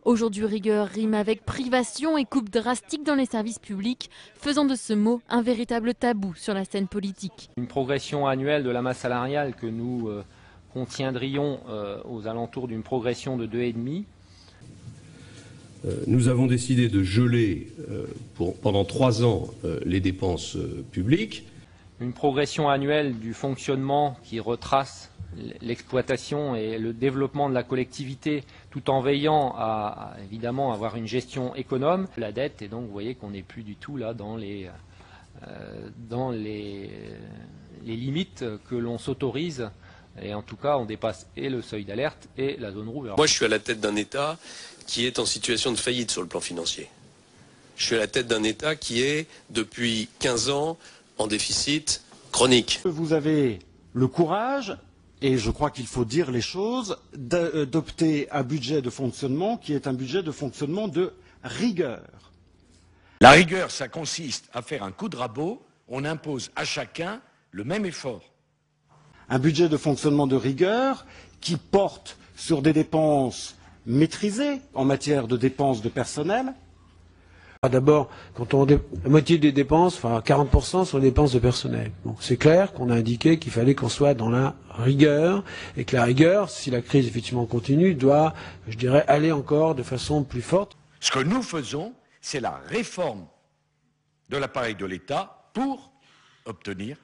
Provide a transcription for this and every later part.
Aujourd'hui, rigueur rime avec privation et coupe drastique dans les services publics, faisant de ce mot un véritable tabou sur la scène politique. Une progression annuelle de la masse salariale que nous contiendrions aux alentours d'une progression de 2,5. Nous avons décidé de geler pendant 3 ans les dépenses publiques. Une progression annuelle du fonctionnement qui retrace l'exploitation et le développement de la collectivité tout en veillant à évidemment avoir une gestion économe. La dette, et donc vous voyez qu'on n'est plus du tout là dans les limites que l'on s'autorise. Et en tout cas, on dépasse et le seuil d'alerte et la zone rouge. Moi, je suis à la tête d'un État qui est en situation de faillite sur le plan financier. Je suis à la tête d'un État qui est, depuis 15 ans, en déficit chronique. Vous avez le courage, et je crois qu'il faut dire les choses, d'opter un budget de fonctionnement qui est un budget de fonctionnement de rigueur. La rigueur, ça consiste à faire un coup de rabot, on impose à chacun le même effort. Un budget de fonctionnement de rigueur qui porte sur des dépenses maîtrisées en matière de dépenses de personnel. D'abord, la moitié des dépenses, enfin 40% sont des dépenses de personnel. Bon, c'est clair qu'on a indiqué qu'il fallait qu'on soit dans la rigueur et que la rigueur, si la crise effectivement continue, doit, je dirais, aller encore de façon plus forte. Ce que nous faisons, c'est la réforme de l'appareil de l'État pour obtenir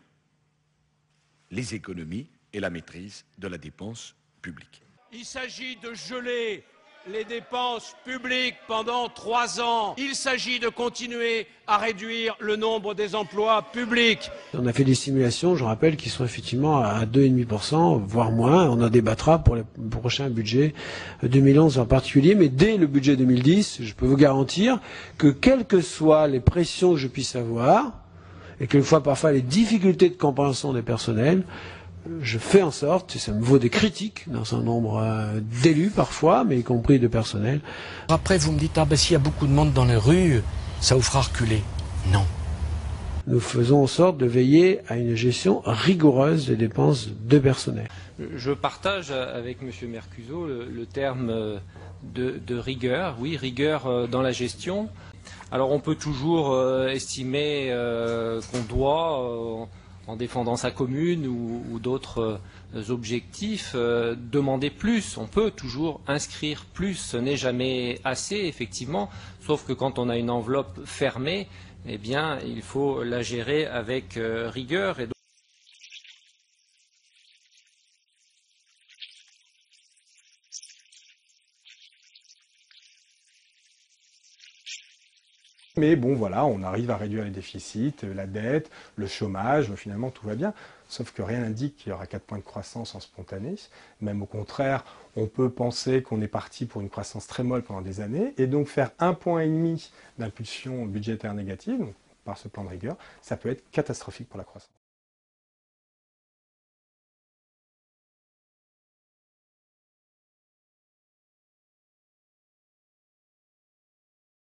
les économies et la maîtrise de la dépense publique. Il s'agit de geler les dépenses publiques pendant 3 ans. Il s'agit de continuer à réduire le nombre des emplois publics. On a fait des simulations, je rappelle, qui sont effectivement à 2,5%, voire moins. On en débattra pour le prochain budget 2011 en particulier. Mais dès le budget 2010, je peux vous garantir que quelles que soient les pressions que je puisse avoir, et quelquefois parfois les difficultés de compréhension des personnels, je fais en sorte, et ça me vaut des critiques dans un nombre d'élus parfois, mais y compris de personnel. Après, vous me dites, ah ben s'il y a beaucoup de monde dans les rues, ça vous fera reculer. Non. Nous faisons en sorte de veiller à une gestion rigoureuse des dépenses de personnel. Je partage avec M. Mercuzzo le terme de rigueur. Oui, rigueur dans la gestion. Alors on peut toujours estimer qu'on doit, en défendant sa commune ou d'autres objectifs, demander plus. On peut toujours inscrire plus. Ce n'est jamais assez, effectivement, sauf que quand on a une enveloppe fermée, eh bien, il faut la gérer avec rigueur. Mais bon, voilà, on arrive à réduire les déficits, la dette, le chômage, finalement tout va bien. Sauf que rien n'indique qu'il y aura 4 points de croissance en spontané. Même au contraire, on peut penser qu'on est parti pour une croissance très molle pendant des années. Et donc faire 1,5 point d'impulsion budgétaire négative, donc, par ce plan de rigueur, ça peut être catastrophique pour la croissance.